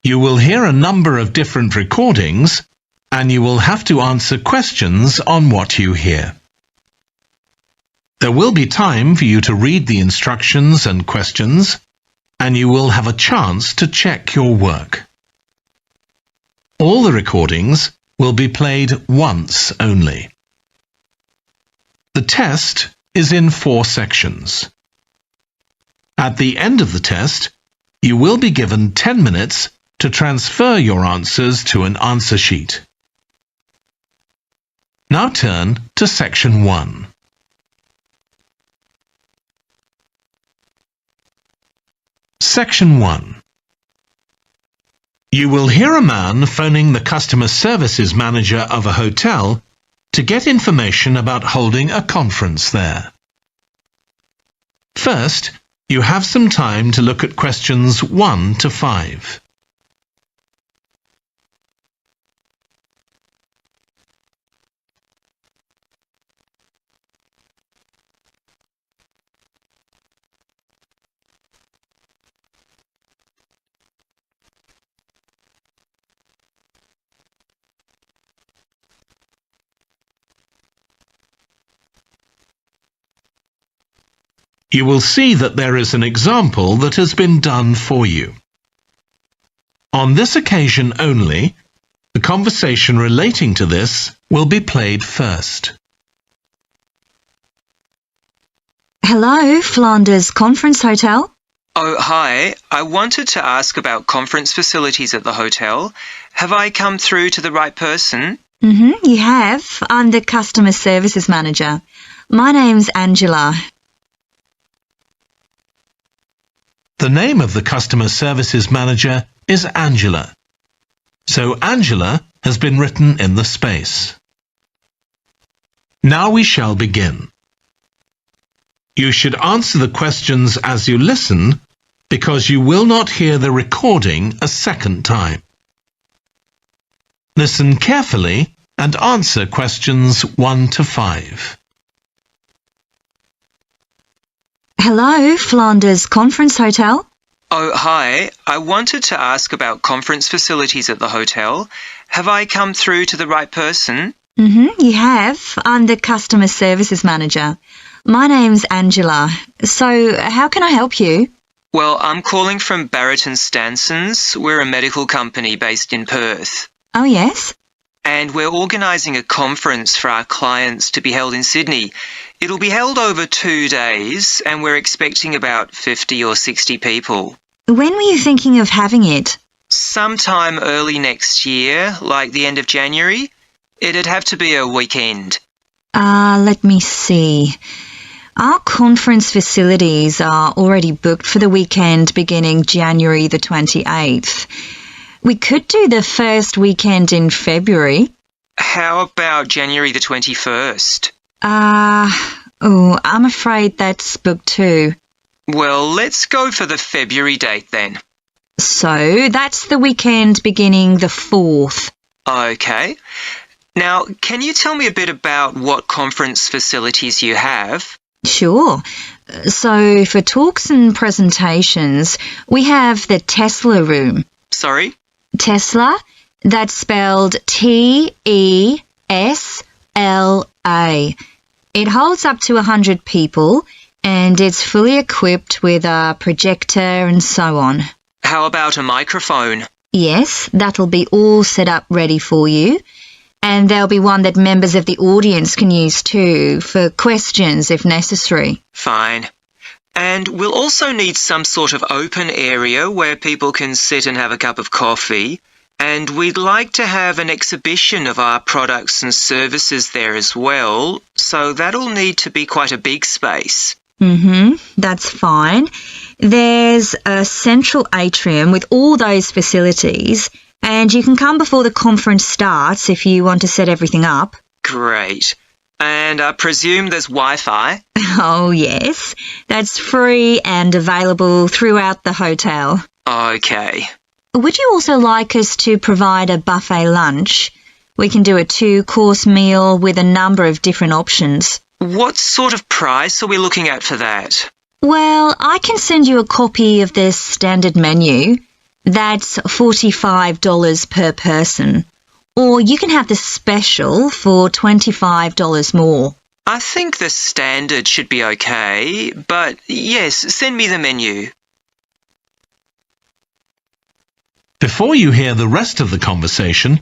You will hear a number of different recordings, and you will have to answer questions on what you hear. There will be time for you to read the instructions and questions, and you will have a chance to check your work. All the recordings will be played once only. The test is in 4 sections. At the end of the test, you will be given 10 minutes to transfer your answers to an answer sheet. Now turn to Section 1. Section 1. You will hear a man phoning the customer services manager of a hotel to get information about holding a conference there. First, you have some time to look at questions 1 to 5. You will see that there is an example that has been done for you. On this occasion only, the conversation relating to this will be played first. Hello, Flanders Conference Hotel. Oh, hi. I wanted to ask about conference facilities at the hotel. Have I come through to the right person? You have. I'm the customer services manager. My name's Angela. The name of the customer services manager is Angela. So Angela has been written in the space. Now we shall begin. You should answer the questions as you listen, because you will not hear the recording a second time. Listen carefully and answer questions 1 to 5. Hello, Flanders Conference Hotel. Oh, hi. I wanted to ask about conference facilities at the hotel. Have I come through to the right person? You have. I'm the customer services manager. My name's Angela. So, how can I help you? Well, I'm calling from Barrett and Stanson's. We're a medical company based in Perth. Oh, yes? And we're organising a conference for our clients to be held in Sydney. It'll be held over 2 days, and we're expecting about 50 or 60 people. When were you thinking of having it? Sometime early next year, like the end of January. It'd have to be a weekend. Let me see. Our conference facilities are already booked for the weekend beginning January the 28th. We could do the first weekend in February. How about January the 21st? I'm afraid that's booked too. Well, let's go for the February date then. So, that's the weekend beginning the 4th. Okay. Now, can you tell me a bit about what conference facilities you have? Sure. So, for talks and presentations, we have the Tesla room. Sorry? Tesla, that's spelled Tesla. It holds up to 100 people, and it's fully equipped with a projector and so on. How about a microphone? Yes, that'll be all set up ready for you. And there'll be one that members of the audience can use too, for questions if necessary. Fine. And we'll also need some sort of open area where people can sit and have a cup of coffee. And we'd like to have an exhibition of our products and services there as well, so that'll need to be quite a big space. That's fine. There's a central atrium with all those facilities, and you can come before the conference starts if you want to set everything up. Great. And I presume there's Wi-Fi? Oh, yes. That's free and available throughout the hotel. Okay. Would you also like us to provide a buffet lunch? We can do a 2-course meal with a number of different options. What sort of price are we looking at for that? Well, I can send you a copy of the standard menu. That's $45 per person. Or you can have the special for $25 more. I think the standard should be okay, but yes, send me the menu. Before you hear the rest of the conversation,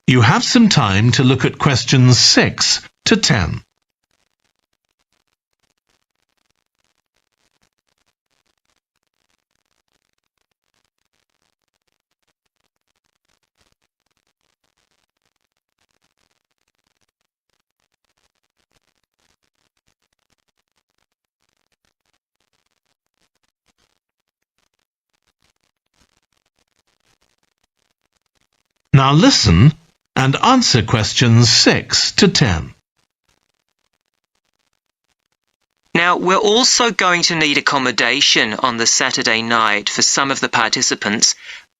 you have some time to look at questions 6 to 10. Now listen and answer questions 6 to 10. Now, we're also going to need accommodation on the Saturday night for some of the participants.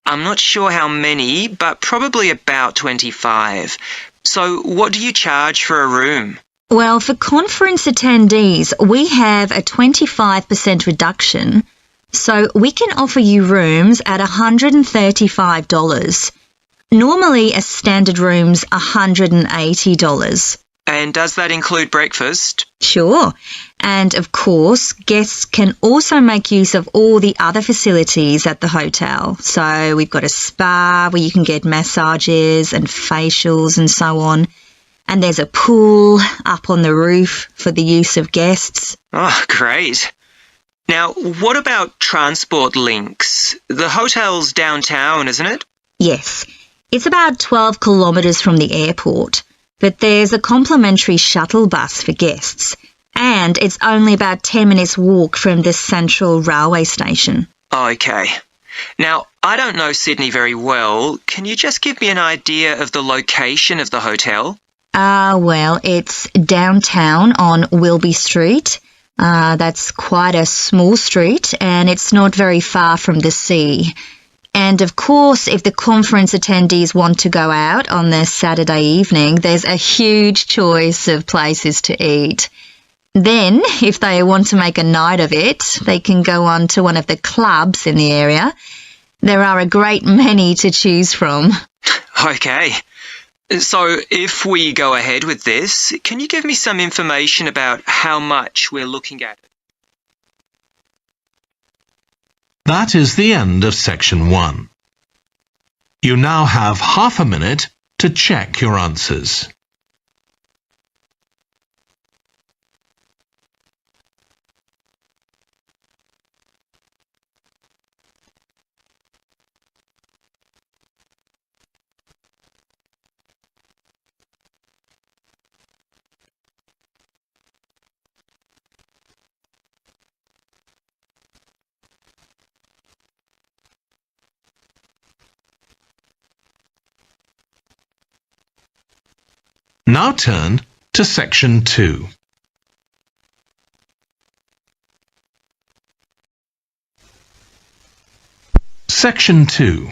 I'm not sure how many, but probably about 25. So what do you charge for a room? Well, for conference attendees, we have a 25% reduction, so we can offer you rooms at $135. Normally, a standard room's $180. And does that include breakfast? Sure. And of course, guests can also make use of all the other facilities at the hotel. So we've got a spa where you can get massages and facials and so on. And there's a pool up on the roof for the use of guests. Oh, great. Now, what about transport links? The hotel's downtown, isn't it? Yes. It's about 12 kilometres from the airport, but there's a complimentary shuttle bus for guests, and it's only about 10 minutes walk from the central railway station. Okay. Now, I don't know Sydney very well. Can you just give me an idea of the location of the hotel? Well, it's downtown on Wilby Street. That's quite a small street, and it's not very far from the sea. And of course, if the conference attendees want to go out on their Saturday evening, there's a huge choice of places to eat. Then, if they want to make a night of it, they can go on to one of the clubs in the area. There are a great many to choose from. Okay. So, if we go ahead with this, can you give me some information about how much we're looking at? That is the end of section 1. You now have half a minute to check your answers. Now turn to section 2. Section 2.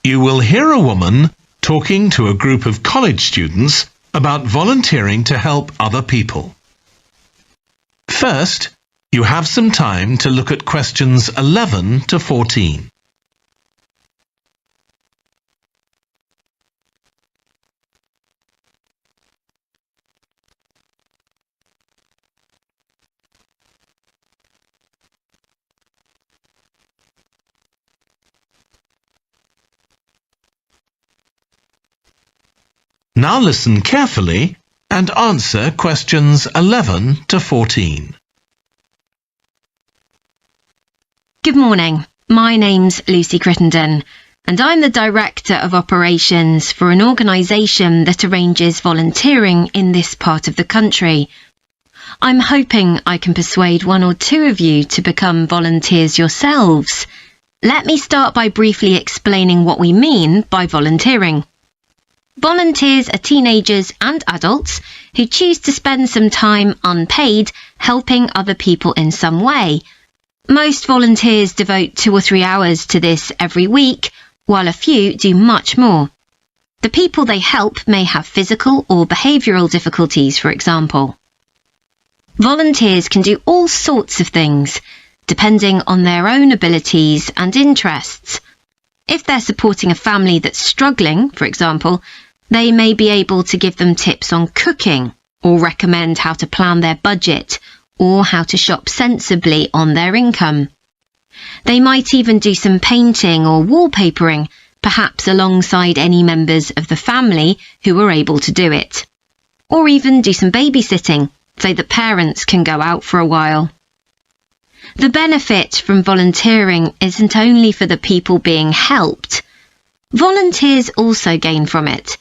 You will hear a woman talking to a group of college students about volunteering to help other people. First, you have some time to look at questions 11 to 14. Now listen carefully and answer questions 11 to 14. Good morning. My name's Lucy Crittenden, and I'm the Director of Operations for an organisation that arranges volunteering in this part of the country. I'm hoping I can persuade one or two of you to become volunteers yourselves. Let me start by briefly explaining what we mean by volunteering. Volunteers are teenagers and adults who choose to spend some time unpaid helping other people in some way. Most volunteers devote 2 or 3 hours to this every week, while a few do much more. The people they help may have physical or behavioural difficulties, for example. Volunteers can do all sorts of things. depending on their own abilities and interests. If they're supporting a family that's struggling, for example, they may be able to give them tips on cooking or recommend how to plan their budget or how to shop sensibly on their income. They might even do some painting or wallpapering, perhaps alongside any members of the family who are able to do it. Or even do some babysitting so that parents can go out for a while. The benefit from volunteering isn't only for the people being helped. Volunteers also gain from it.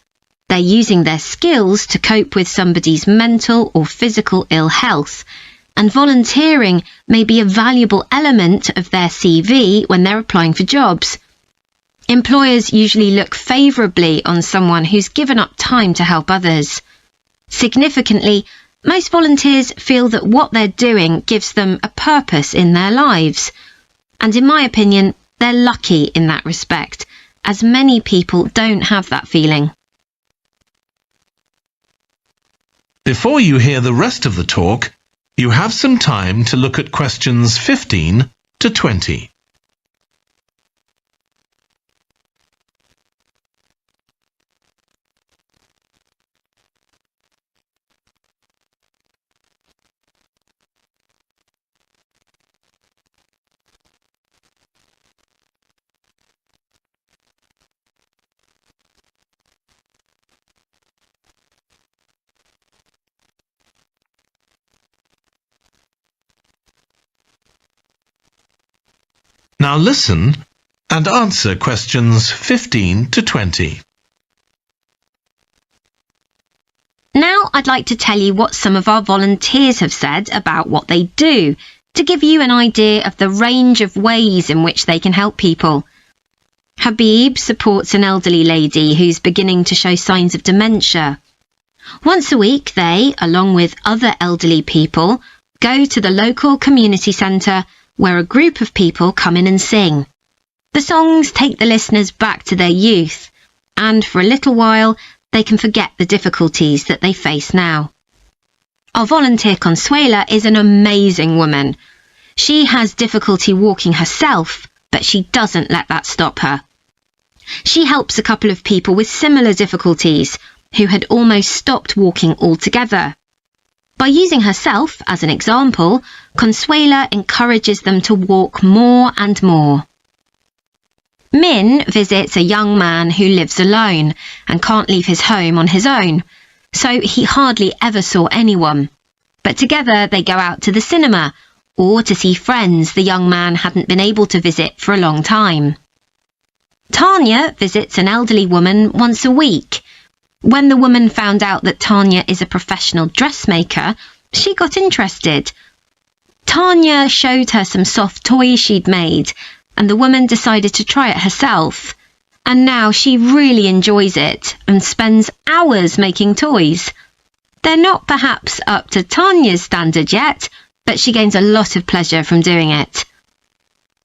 They're using their skills to cope with somebody's mental or physical ill health, and volunteering may be a valuable element of their CV when they're applying for jobs. Employers usually look favourably on someone who's given up time to help others. Significantly, most volunteers feel that what they're doing gives them a purpose in their lives. And in my opinion, they're lucky in that respect, as many people don't have that feeling. Before you hear the rest of the talk, you have some time to look at questions 15 to 20. Now listen and answer questions 15 to 20. Now I'd like to tell you what some of our volunteers have said about what they do, to give you an idea of the range of ways in which they can help people. Habib supports an elderly lady who's beginning to show signs of dementia. Once a week they, along with other elderly people, go to the local community centre where a group of people come in and sing. The songs take the listeners back to their youth, and for a little while they can forget the difficulties that they face now. Our volunteer Consuela is an amazing woman. She has difficulty walking herself, but she doesn't let that stop her. She helps a couple of people with similar difficulties who had almost stopped walking altogether. By using herself as an example, Consuela encourages them to walk more and more. Min visits a young man who lives alone and can't leave his home on his own, so he hardly ever saw anyone. But together they go out to the cinema or to see friends the young man hadn't been able to visit for a long time. Tanya visits an elderly woman once a week. When the woman found out that Tanya is a professional dressmaker, she got interested. Tanya showed her some soft toys she'd made, and the woman decided to try it herself. And now she really enjoys it and spends hours making toys. They're not perhaps up to Tanya's standard yet, but she gains a lot of pleasure from doing it.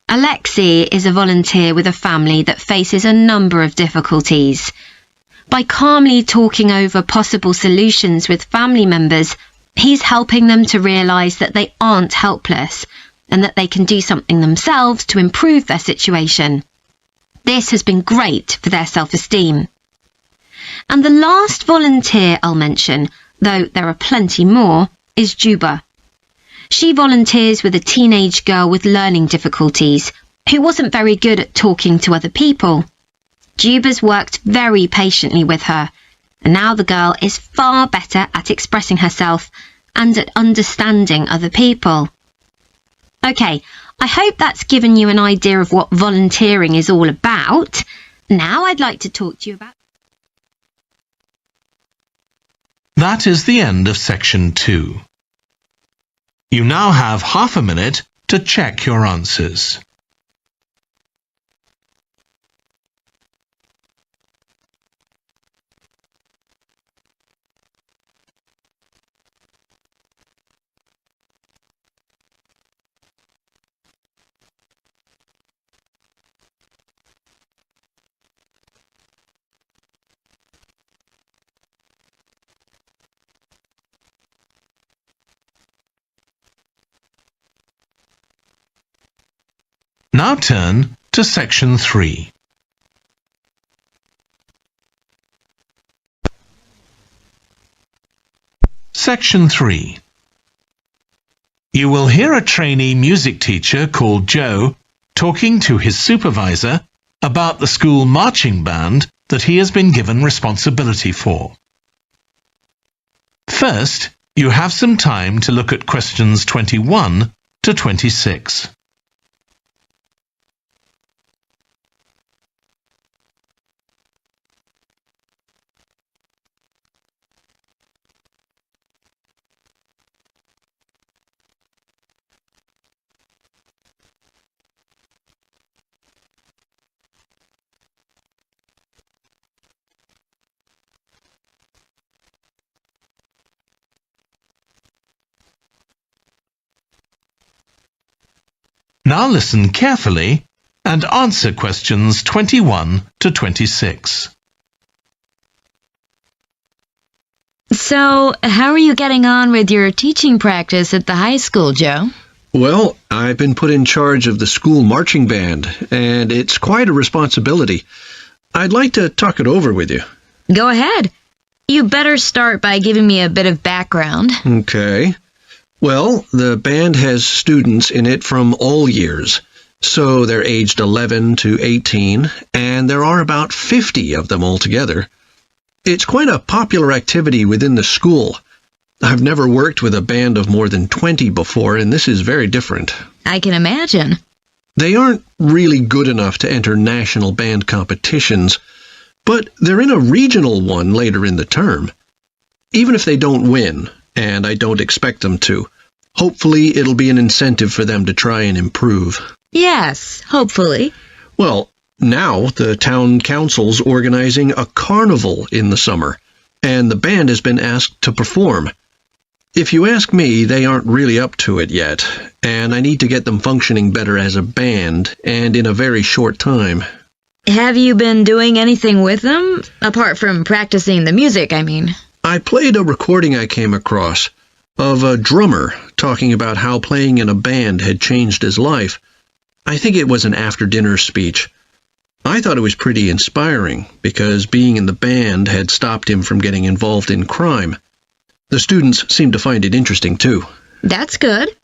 Alexi is a volunteer with a family that faces a number of difficulties. By calmly talking over possible solutions with family members, he's helping them to realise that they aren't helpless and that they can do something themselves to improve their situation. This has been great for their self-esteem. And the last volunteer I'll mention, though there are plenty more, is Juba. She volunteers with a teenage girl with learning difficulties who wasn't very good at talking to other people. Juba's worked very patiently with her, and now the girl is far better at expressing herself and at understanding other people. OK, I hope that's given you an idea of what volunteering is all about. Now I'd like to talk to you about... That is the end of section 2. You now have half a minute to check your answers. Now turn to Section 3. Section 3. You will hear a trainee music teacher called Joe talking to his supervisor about the school marching band that he has been given responsibility for. First, you have some time to look at questions 21 to 26. Now listen carefully and answer questions 21 to 26. So, how are you getting on with your teaching practice at the high school, Joe? Well, I've been put in charge of the school marching band, and it's quite a responsibility. I'd like to talk it over with you. Go ahead. You better start by giving me a bit of background. Okay. Well, the band has students in it from all years, so they're aged 11 to 18, and there are about 50 of them altogether. It's quite a popular activity within the school. I've never worked with a band of more than 20 before, and this is very different. I can imagine. They aren't really good enough to enter national band competitions, but they're in a regional one later in the term. Even if they don't win, and I don't expect them to, hopefully it'll be an incentive for them to try and improve. Yes, hopefully. Well, now the town council's organizing a carnival in the summer, and the band has been asked to perform. If you ask me, they aren't really up to it yet, and I need to get them functioning better as a band, and in a very short time. Have you been doing anything with them? Apart from practicing the music, I mean. I played a recording I came across of a drummer talking about how playing in a band had changed his life. I think it was an after-dinner speech. I thought it was pretty inspiring, because being in the band had stopped him from getting involved in crime. The students seemed to find it interesting, too. That's good.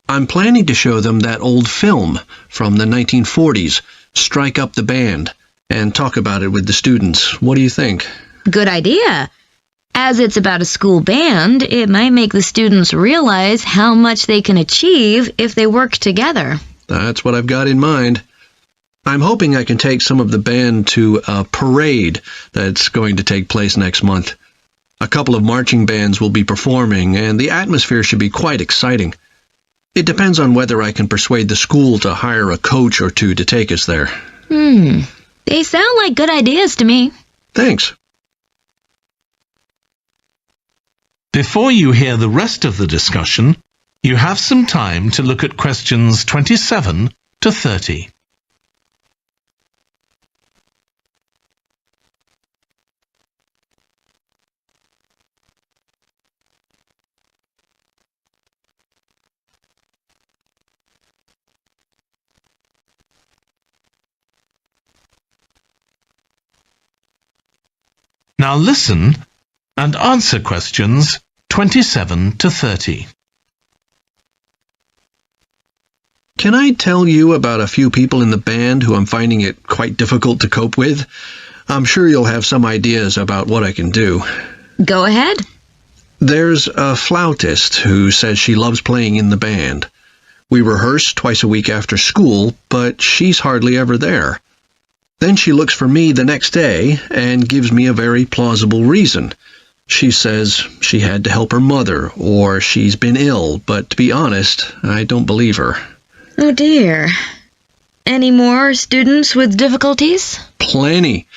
I'm planning to show them that old film from the 1940s, Strike Up the Band, and talk about it with the students. What do you think? Good idea. As it's about a school band, it might make the students realize how much they can achieve if they work together. That's what I've got in mind. I'm hoping I can take some of the band to a parade that's going to take place next month. A couple of marching bands will be performing, and the atmosphere should be quite exciting. It depends on whether I can persuade the school to hire a coach or two to take us there. They sound like good ideas to me. Thanks. Before you hear the rest of the discussion, you have some time to look at questions 27 to 30. Now listen and answer questions 27 to 30. Can I tell you about a few people in the band who I'm finding it quite difficult to cope with? I'm sure you'll have some ideas about what I can do. Go ahead. There's a flautist who says she loves playing in the band. We rehearse twice a week after school, but she's hardly ever there. Then she looks for me the next day and gives me a very plausible reason. She says she had to help her mother, or she's been ill, but to be honest, I don't believe her. Oh dear. Any more students with difficulties? Plenty.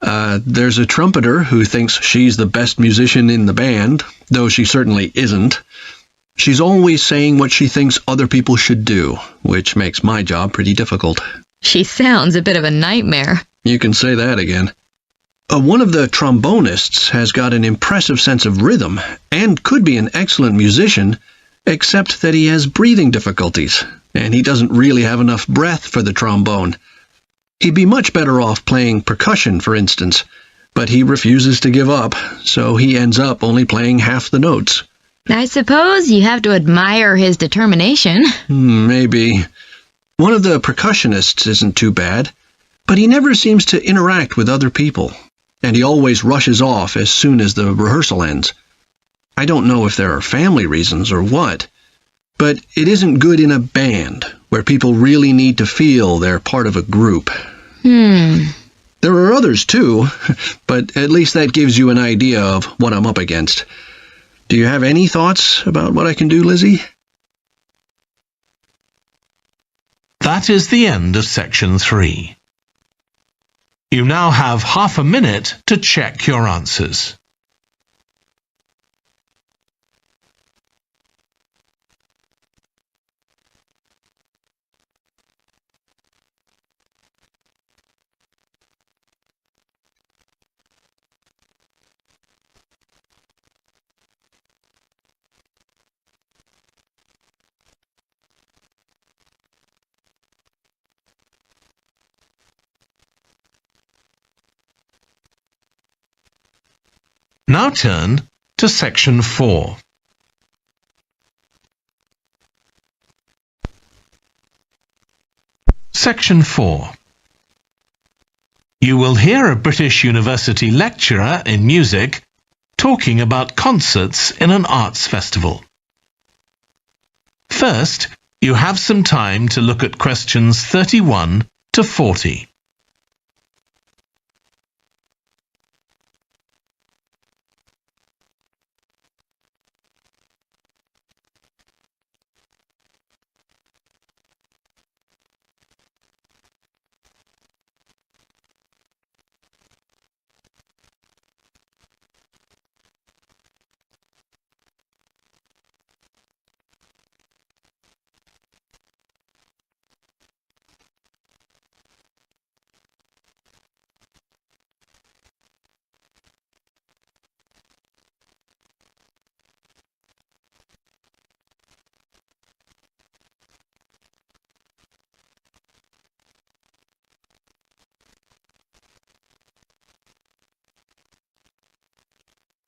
There's a trumpeter who thinks she's the best musician in the band, though she certainly isn't. She's always saying what she thinks other people should do, which makes my job pretty difficult. She sounds a bit of a nightmare. You can say that again. One of the trombonists has got an impressive sense of rhythm and could be an excellent musician, except that he has breathing difficulties. and he doesn't really have enough breath for the trombone. He'd be much better off playing percussion, for instance, but he refuses to give up, so he ends up only playing half the notes. I suppose you have to admire his determination. Maybe. One of the percussionists isn't too bad, but he never seems to interact with other people, and he always rushes off as soon as the rehearsal ends. I don't know if there are family reasons or what, but it isn't good in a band, where people really need to feel they're part of a group. There are others too, but at least that gives you an idea of what I'm up against. Do you have any thoughts about what I can do, Lizzie? That is the end of section 3. You now have half a minute to check your answers. Now turn to section 4. Section 4. You will hear a British university lecturer in music talking about concerts in an arts festival. First, you have some time to look at questions 31 to 40.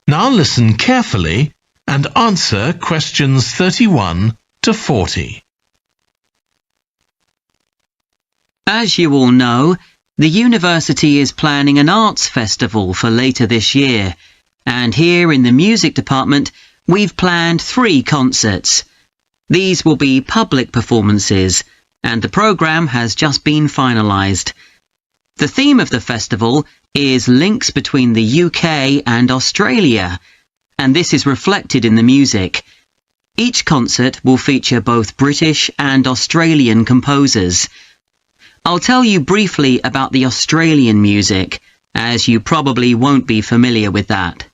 Now listen carefully and answer questions 31 to 40. As you all know, the university is planning an arts festival for later this year, and here in the music department we've planned 3 concerts. These will be public performances, and the programme has just been finalised. The theme of the festival is links between the UK and Australia, and this is reflected in the music. Each concert will feature both British and Australian composers. I'll tell you briefly about the Australian music, as you probably won't be familiar with that.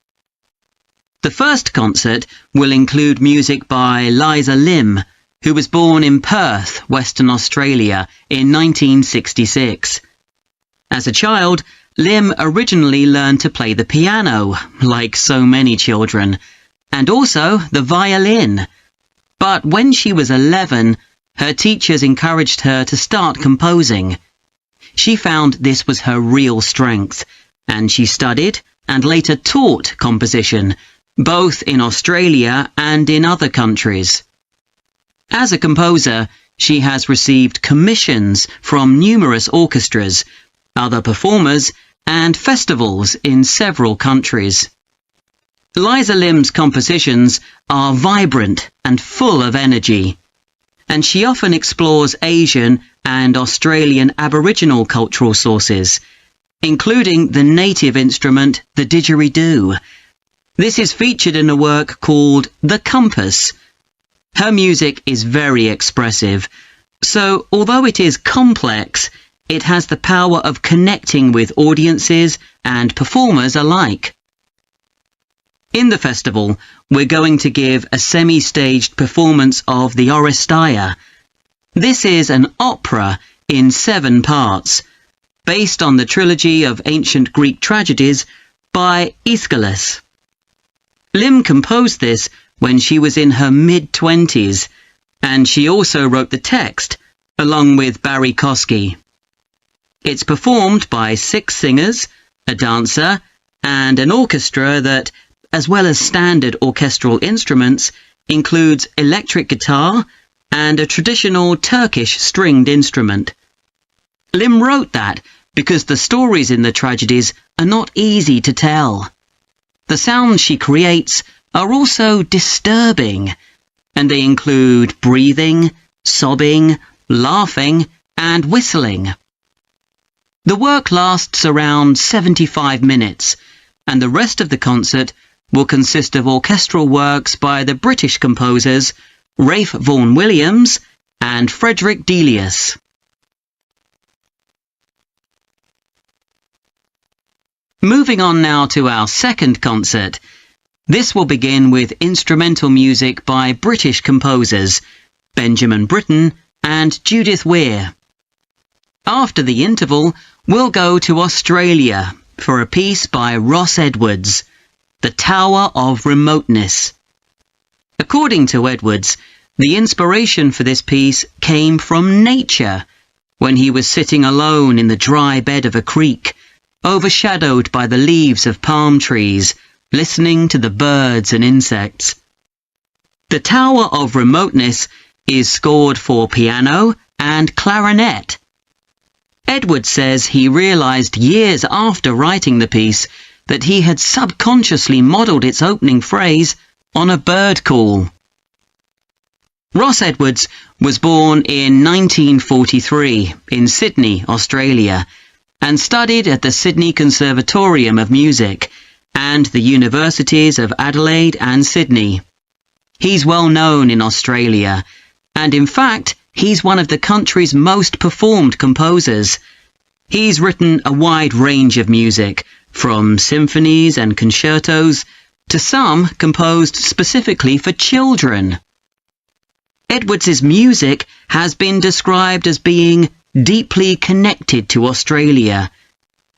The first concert will include music by Liza Lim, who was born in Perth, Western Australia, in 1966. As a child, Lim originally learned to play the piano, like so many children, and also the violin. But when she was 11, her teachers encouraged her to start composing. She found this was her real strength, and she studied and later taught composition, both in Australia and in other countries. As a composer, she has received commissions from numerous orchestras, other performers, and festivals in several countries. Liza Lim's compositions are vibrant and full of energy, and she often explores Asian and Australian Aboriginal cultural sources, including the native instrument, the didgeridoo. This is featured in a work called The Compass. Her music is very expressive, so although it is complex, it has the power of connecting with audiences and performers alike. In the festival, we're going to give a semi-staged performance of the Oresteia. This is an opera in 7 parts, based on the trilogy of ancient Greek tragedies by Aeschylus. Lim composed this when she was in her mid-20s, and she also wrote the text, along with Barry Kosky. It's performed by 6 singers, a dancer, and an orchestra that, as well as standard orchestral instruments, includes electric guitar and a traditional Turkish stringed instrument. Lim wrote that because the stories in the tragedies are not easy to tell. The sounds she creates are also disturbing, and they include breathing, sobbing, laughing, and whistling. The work lasts around 75 minutes, and the rest of the concert will consist of orchestral works by the British composers Ralph Vaughan Williams and Frederick Delius. Moving on now to our second concert. This will begin with instrumental music by British composers Benjamin Britten and Judith Weir. After the interval, we'll go to Australia for a piece by Ross Edwards, The Tower of Remoteness. According to Edwards, the inspiration for this piece came from nature, when he was sitting alone in the dry bed of a creek, overshadowed by the leaves of palm trees, listening to the birds and insects. The Tower of Remoteness is scored for piano and clarinet. Edwards says he realized years after writing the piece that he had subconsciously modelled its opening phrase on a bird call. Ross Edwards was born in 1943 in Sydney, Australia, and studied at the Sydney Conservatorium of Music and the Universities of Adelaide and Sydney. He's well known in Australia, and in fact, he's one of the country's most performed composers. He's written a wide range of music, from symphonies and concertos to some composed specifically for children. Edwards's music has been described as being deeply connected to Australia,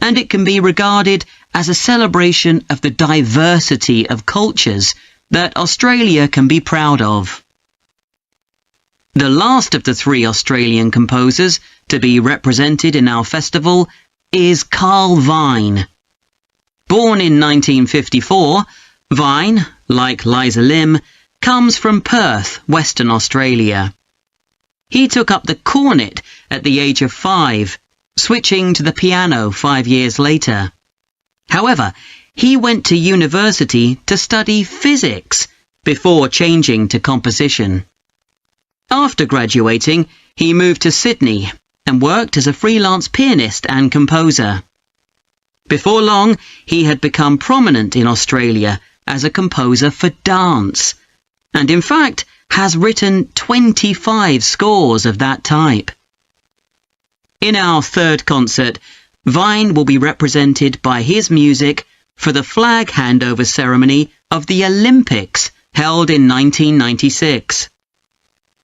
and it can be regarded as a celebration of the diversity of cultures that Australia can be proud of. The last of the 3 Australian composers to be represented in our festival is Carl Vine. Born in 1954, Vine, like Liza Lim, comes from Perth, Western Australia. He took up the cornet at the age of 5, switching to the piano 5 years later. However, he went to university to study physics before changing to composition. After graduating, he moved to Sydney and worked as a freelance pianist and composer. Before long, he had become prominent in Australia as a composer for dance, and in fact has written 25 scores of that type. In our third concert, Vine will be represented by his music for the flag handover ceremony of the Olympics held in 1996.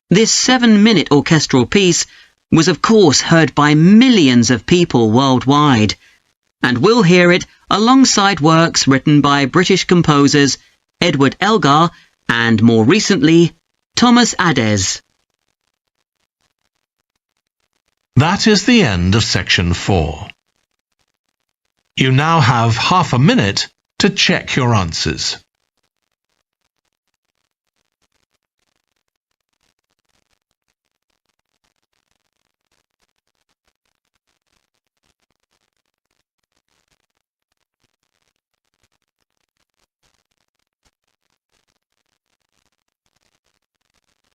This 7-minute orchestral piece was of course heard by millions of people worldwide, and we'll hear it alongside works written by British composers Edward Elgar and, more recently, Thomas Adès. That is the end of section 4. You now have half a minute to check your answers.